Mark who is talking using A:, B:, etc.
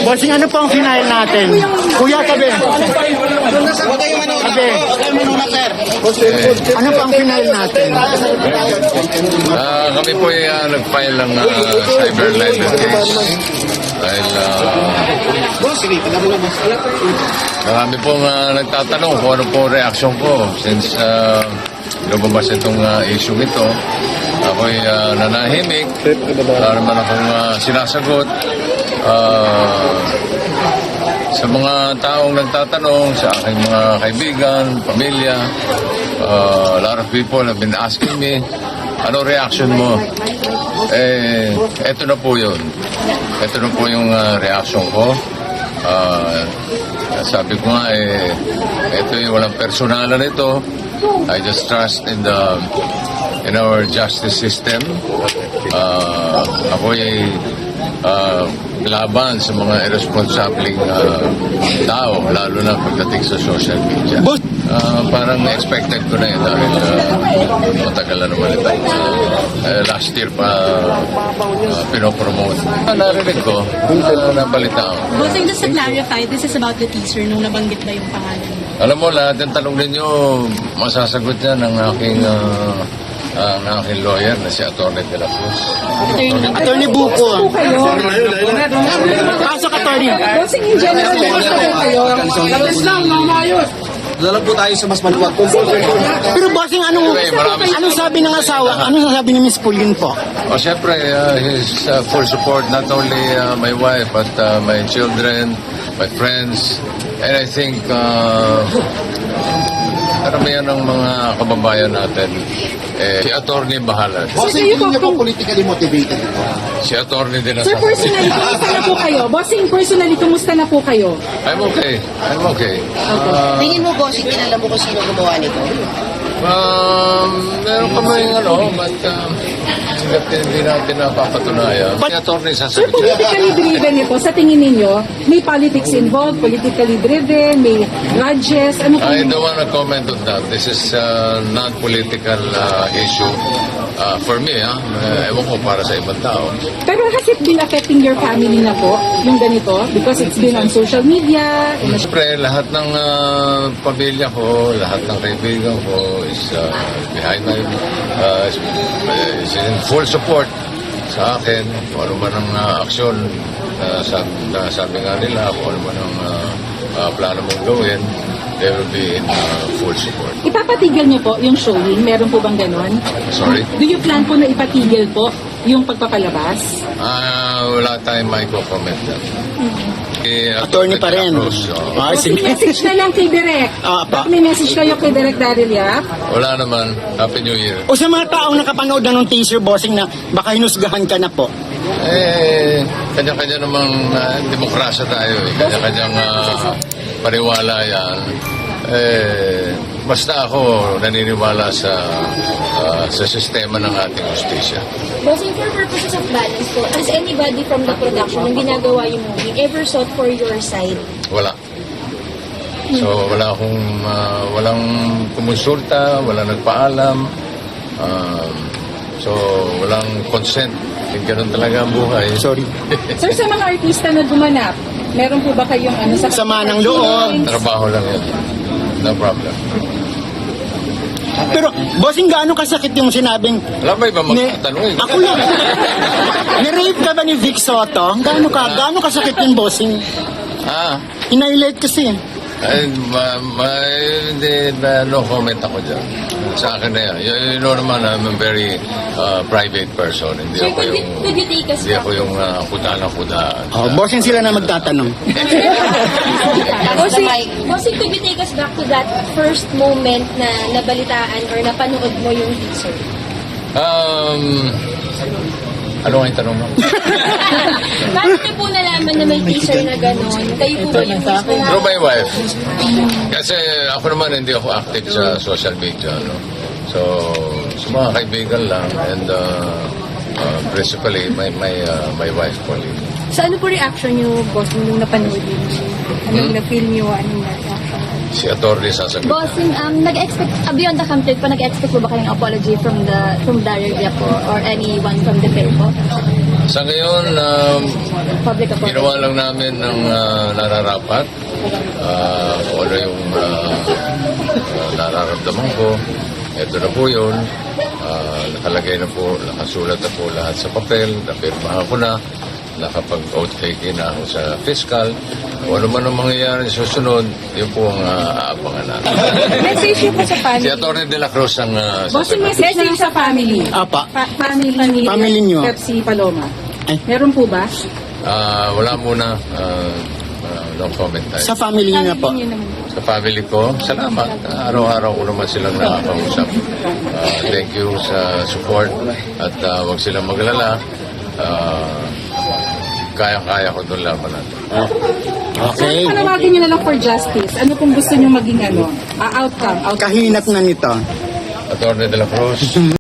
A: Bossing, ano po ang final natin? Kuya, tabi. Tabi. Ano po ang final natin?
B: Kami po ay nag-file ng cyber libel case. Dahil marami pong nagtatanong kung ano po reaction ko since lumabas itong issue ito. Ako'y nanahimik. Wala naman akong sinasagot. Sa mga taong nagtatanong, sa aking mga kaibigan, pamilya, a lot of people have been asking me, ano reaction mo? Eto na po yun. Ito na po yung reaction ko. Sabi ko nga, ito yung walang personalan ito. I just trust in our justice system. Ako ay laban sa mga irresponsibleng tao, lalo na pagdating sa social media. Parang expected ko na yun dahil matagal na naman ito. Last year pa pinopromote. Narinig ko, nabalita ko.
C: Bossing, just to clarify, this is about the teaser nung nabanggit ba yung pangalan?
B: Alam mo, lahat ng tanong ninyo, masasagot yan ng aking lawyer na si Atty. De La Cruz.
A: Attorney Buko. Pasok, Attorney.
D: Bossing, in general, kayo. Labas lang, mamayos. Dala po tayo sa mas maluwag.
A: Pero bossing, anong sabi ng asawa? Anong sabi ni Miss Pauline po?
B: Siyempre, his full support, not only my wife, but my children, my friends, and I think karamihan ng mga kababayan natin, si attorney bahala.
E: Bossing, hindi niyo po politically motivated.
B: Si attorney din ang
D: Sir,
B: sasabihin.
D: personally, kumusta na po kayo? Bossing, personally, kumusta na po kayo?
B: I'm okay. I'm okay.
F: Tingin mo, bossing, kilala mo kung sino gumawa nito?
B: Meron kami but hindi natin napapatunayan. Si attorney
D: Sir,
B: sasagot.
D: politically driven ito, sa tingin ninyo, may politics involved, politically driven, may grudges, ano po?
B: I don't want to comment on that. This is a non-political issue for me. Ewan ko para sa ibang tao.
D: Pero has it been affecting your family na po, yung ganito? Because it's been on social media.
B: Siyempre, lahat ng pamilya ko, lahat ng kaibigan ko is behind my, is in full support sa akin. Kung ano man ang aksyon na sabi nga nila, kung ano man ang plano mong gawin, they will be in full support.
D: Ipapatigil niyo po yung showing? Meron po bang ganon?
B: Sorry?
D: Do you plan po na ipatigil po yung pagpapalabas?
B: Wala tayong comment dyan.
A: Attorney pa rin.
D: Sige. Message na lang kay Direk. May message kayo kay Direk Daryl Yap?
B: Wala naman. Happy New Year.
A: O sa mga taong nakapanood na ng teaser, bossing, na baka hinusgahan ka na po.
B: Kanya-kanya namang demokrasya tayo. Kanya-kanyang paniwala yan. Basta ako naniniwala sa sistema ng ating justisya.
C: Bossing, for purposes of balance po, has anybody from the production nung ginagawa yung movie ever sought for your side?
B: Wala. So walang kumonsulta, walang nagpaalam. So walang consent. Ganun talaga ang buhay.
A: Sorry.
D: Sir, sa mga artista na gumanap, meron po ba kayong
A: Sama ng loob.
B: Trabaho lang yan. No problem.
A: Pero, bossing, gaano kasakit yung sinabing...
B: Alam mo, iba magtatanong eh.
A: Ako lang. Ni-rape ka ba ni Vic Soto? Gaano kasakit yung bossing? Inailate kasi.
B: No comment ako dyan. Sa akin na yan. You know naman, I'm a very private person. Hindi
C: Sir,
B: ako yung...
C: could you take us
B: Hindi ako yung kuda-kudaan.
A: Bossing sila na magtatanong.
C: Bossing, could you take us back to that first moment na nabalitaan or napanood mo yung teaser?
B: Ano nga yung tanong mo?
C: Paano niyo po nalaman na may teaser na gano'n? Kayo po ba yung mismo?
B: Through my wife. Kasi ako naman hindi ako active sa social media. No? So, sa mga kaibigan lang and principally my wife, Pauline.
C: So ano po reaction niyo, bossing, nung napanood yun? Anong na-feel niyo? Anong reaction?
B: Si attorney sasagot.
G: Bossing, nag-expect, beyond the conflict po, nag-expect po ba kayong apology from Daryl Yap po or anyone from the fair po?
B: Sa ngayon,
G: Public apology.
B: ginawa lang namin ng nararapat. Kung ano yung nararamdaman ko. Ito na po yun. Nakalagay na po, nakasulat na po lahat sa papel. Napirmahan ko na. Nakapag-oath taking na ako sa fiscal. Kung ano man ang mangyayari sa susunod, yun po ang aabangan natin.
D: Message niyo po sa
B: Si
D: family.
B: Atty. De La Cruz ang
D: Bossing,
B: sasagot.
D: message na lang sa family.
A: Apa.
D: Family
A: niyo.
D: Pepsi Paloma.
A: Ay.
D: Meron po ba?
B: Wala muna. No comment tayo.
A: Sa family niyo na po.
D: Family niyo naman po.
B: Sa family ko, salamat. Araw-araw ko naman silang nakakausap. Thank you sa support at huwag silang maglala. Kaya-kaya ko itong laban natin.
A: Okay.
D: Panawagin niyo na lang for justice. Ano kung gusto niyo maging outcome?
A: Kahinat na nito.
B: Atty. De La Cruz,